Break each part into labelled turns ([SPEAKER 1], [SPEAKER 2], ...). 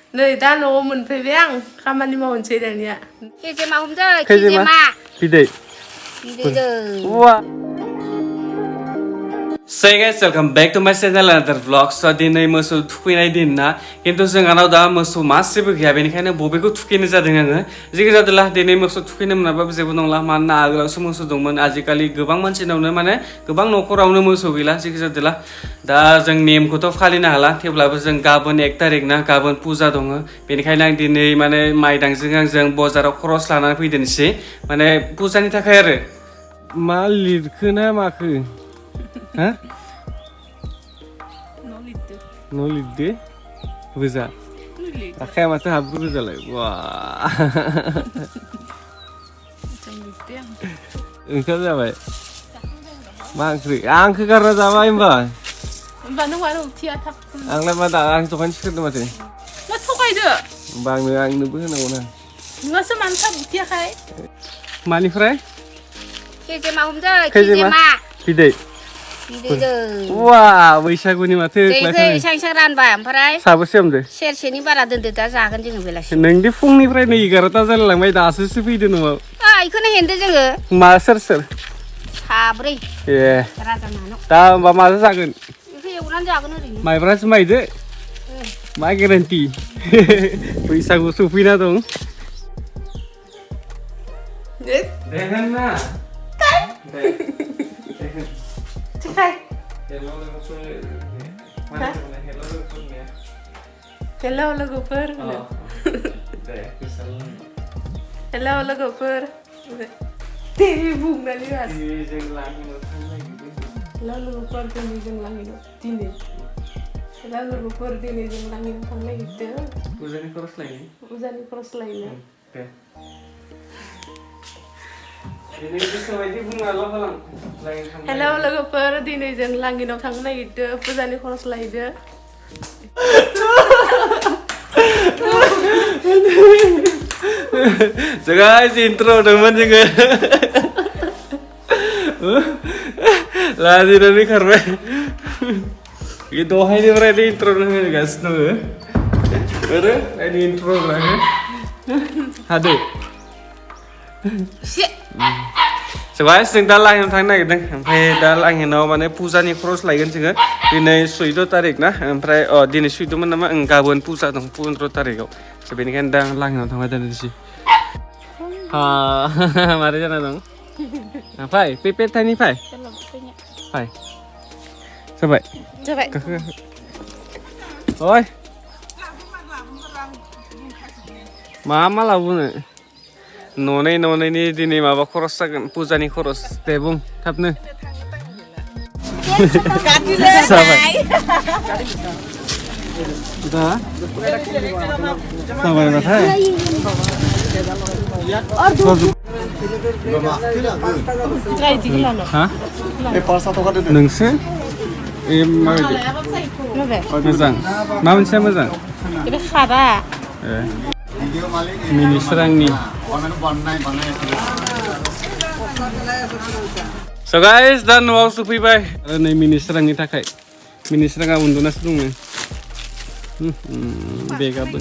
[SPEAKER 1] नै दा न'आव मोनफैबाय आं खामानि मावनोसै दानिया
[SPEAKER 2] केजेमा हमदो केजेमा
[SPEAKER 3] बिदै
[SPEAKER 2] बिदैदो
[SPEAKER 3] So guys, welcome back to my channel another vlog. So दिनै मोसौ थुखैनाय दिन ना किन्तु जोंहानाव दा मोसौ मासेबो गैया बेनिखायनो बबेखौ थुखैनो जादों आङो जिखि जादोला दिनै मोसौ थुखैनो मोनाबाबो जेबो नंला मानोना आगोलावसो मोसौ दंमोन आजिखालि गोबां मानसिनावनो माने गोबां न'खरावनो मोसौ गैला जिखि जादोला दा जों नेमखौथ' फालिनो हाला थेवब्लाबो जों गाबोन 1 तारिख ना गाबोन पुजा दङ बेनिखायनो आं दिनै माने माइदांजों आंजों बाजाराव खरस लानानै फैदोंसै माने पुजानि थाखाय आरो मा लिरखो ना माखो ha? No lidde? Buza. Akhay mata habbu buza lay. Wah. Engkau siapa? Mangkri. Angke karena sama imba.
[SPEAKER 1] Mbak nung waru tia tap.
[SPEAKER 3] Ang lama tak ang tukan sikit tu mati.
[SPEAKER 1] Nggak tukai deh.
[SPEAKER 3] Bang ni ang nubuh na una.
[SPEAKER 1] Nggak semantap tia kai.
[SPEAKER 3] Mani fry?
[SPEAKER 2] केजेमा हमदो केजेमा
[SPEAKER 3] Bidai.
[SPEAKER 2] बिदैदो
[SPEAKER 3] Wah, बैसागुनि माथो
[SPEAKER 2] दैखौ इसां रानबाय ओमफ्राय
[SPEAKER 3] साबेसे हमदो
[SPEAKER 2] सेरसेनि बारा दोनदो दा जागोन जोङो बेलासि
[SPEAKER 3] नोंदि फुंनिफ्रायनो 11ता जालायलांबाय दासो फैदो न'आव
[SPEAKER 2] इखौनो हेन्दो जोङो
[SPEAKER 3] मा सोर
[SPEAKER 2] साब्रै
[SPEAKER 3] ए
[SPEAKER 2] राजा नानो
[SPEAKER 3] दा होमबा माजों जागोन
[SPEAKER 2] इखौ एवनानै जागोन ओरैनो
[SPEAKER 3] माइब्रासो माइदो मा गेरेन्टि बैसागु सफैना दं देखन ना
[SPEAKER 1] Cekai. Hello logoper. Hello logoper. Tiri bung dari mas. Hello logoper tini jeng langit tini. Hello logoper tini jeng langit panggil itu.
[SPEAKER 3] Uzani cross lagi.
[SPEAKER 1] Uzani cross lainnya. Hello logoper dini jeng langit tang itu puzani cross lainnya.
[SPEAKER 3] So guys, intro teman juga. Lagi dari karena itu hari berarti intro nih guys tuh. Betul? Ini intro lagi. Aduh. So guys, जों दा लाइनआव थांनो नागिरदों ओमफ्राय दा लाइनआव माने पुजानि खरस लायगोन जोङो दिनै 14 तारिख ना ओमफ्राय दिनै 14 मोन नामा गाबोन पुजा दं 15 तारिखआव so बेनिखायनो दा लाइनआव थांबाय थानोसै मारै जाना दं फै पेपे थाइनि फै जाबाय ओइ मा लाबोनो न'नै दिनै माबा खरस जागोन पुजानि खरस दे बुं थाबनो जाबाय दा जाबाय बाथाय हा नोंसो मोजां मा मोनसेया मोजां
[SPEAKER 1] खारा
[SPEAKER 3] मिनिस्रांनि So guys, दा न'आव सफैबाय आरो नै मिनिस्रांनि थाखाय मिनिस्राङा उन्दुनासो दङ बेगाबो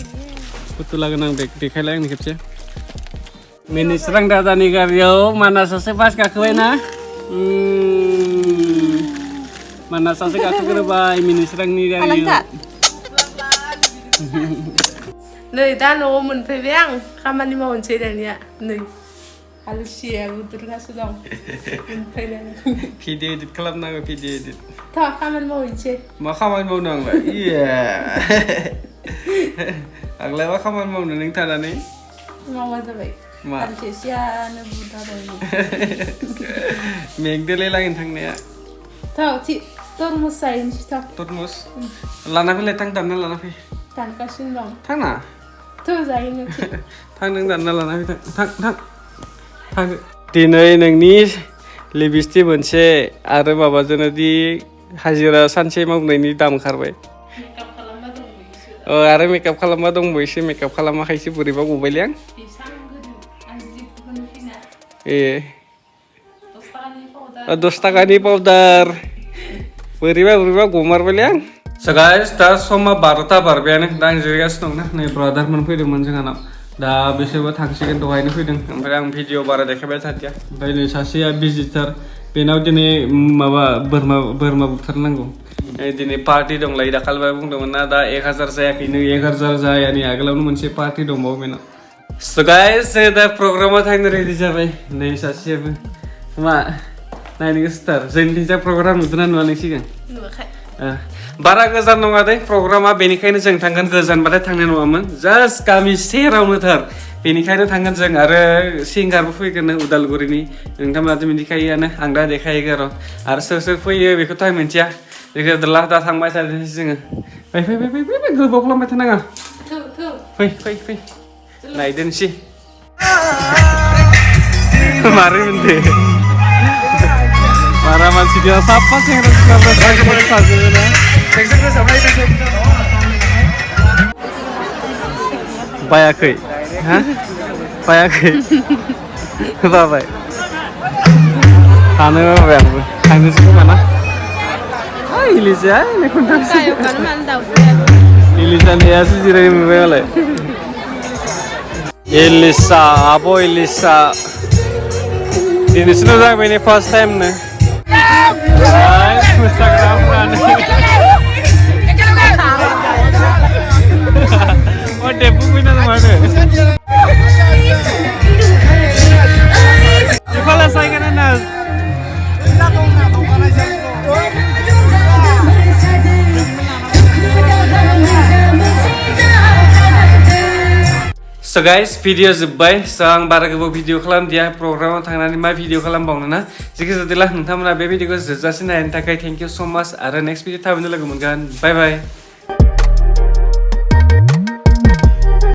[SPEAKER 3] फुथुला गोनां बेग देखायलाय आंनि खेबसे मिनिस्रां दादानि गारियाव मानासासे बास गाखोबाय ना मानासासे गाखोग्रोबाय मिनिस्रांनि गारियाव
[SPEAKER 1] नै दा न'आव मोनफैबाय आं खामानि मावनोसै दानिया नै आलसिया उन्दुगासिनो दं मोनफैनानै
[SPEAKER 3] भिडिअ एडिट खालामनांगौ भिडिअ एडिट
[SPEAKER 1] था खामानि मावनोसै
[SPEAKER 3] मा खामानि मावनो आंलाय आंलाय मा खामानि मावनो नों थानानै
[SPEAKER 1] मावा जाबाय
[SPEAKER 3] मा
[SPEAKER 1] आलसियानो बुदा दं
[SPEAKER 3] मेगदेलाय लागोन थांनाया
[SPEAKER 1] था तरमुस जाहैनोसै था
[SPEAKER 3] तरमुस लाना फैलाय थां दानना लाना फै
[SPEAKER 1] दानगासिनो दं
[SPEAKER 3] थांना
[SPEAKER 1] जाहैनोसै
[SPEAKER 3] थां नों दानना लाना फै थां दिनै नोंनि लिपस्टिक मोनसे आरो माबाजोंनो दि हाजिरा सानसे मावनायनि दाम ओंखारबाय आरो मेकआप खालामबा दंबो एसे मेकआप खालामाखैसो बोरैबा गबायलै आं ए 10 ताकानि पाउडार बोरैबा गमारबायलै आं So guys, दा समा 12ता बारबायानो दा आं जिरायगासिनो दं ना नै ब्रादारमोन फैदोंमोन जोंहानाव दा बिसोरबो थांसिगोन दहायनो फैदों ओमफ्राय आं भिडिअ बारा देखायबाय थादिया ओमफ्राय नै सासेया भिजिटार बेनाव दिनै माबा बोरमा बुथारनांगौ दिनै पार्टि दंलाय दाखालिबा बुंदोंमोन ना दा 1000 जायाखैनो 1000 जायानि आगोलावनो मोनसे पार्टि दंबावो बेनाव So guys, जों दा प्रग्रामाव थांनो रेडि जाबाय नै सासेयाबो मा नायनो गोसोथार जोंनिथिंजा प्रग्राम नुदोंना नुवा नों सिगां
[SPEAKER 1] नुवाखै
[SPEAKER 3] बारा गोजान नङा दे प्रग्रामा बेनिखायनो जों थांगोन गोजानबाथाय थांनाय नङामोन जास्ट गामि सेरावनोथार बेनिखायनो थांगोन जों आरो सिंगारबो फैगोन उदालगुरिनि नोंथांमोनाथ' मिथिखायोआनो आं दा देखायगोन र' आरो सोर फैयो बेखौथ' आं मिथिया बेखौ दा थांबाय थादोंसै जोङो फै गोबाव खालामबाय थानाङा फै नायदोनसै मारै मोनदो Para masih dia siapa sih yang harus kita pakai na? Bayakai, hah? Bayakai, apa? Anu apa yang bu? Anu sih mana? Ah, Ilisa, ini kontak sih. Ilisa ni asu jirai mubale. Ilisa, abo Ilisa. Ini sudah ini first time na. Guys, Instagram kan. Oh, debu punya mana? Coba lah saya kan nas. So guys, video जोब्बाय आं बारा गोबाव video खालामदिया प्रग्रामाव थांनानै मा video खालामबावनो ना जेखि जादोला नोंथांमोना बे भिडिअखौ जोबजासिम नायनो थाखाय थेंक इउ सो माच आरो नेक्स्ट भिडिअ थाबैनो लोगो मोनगोन बाय बाय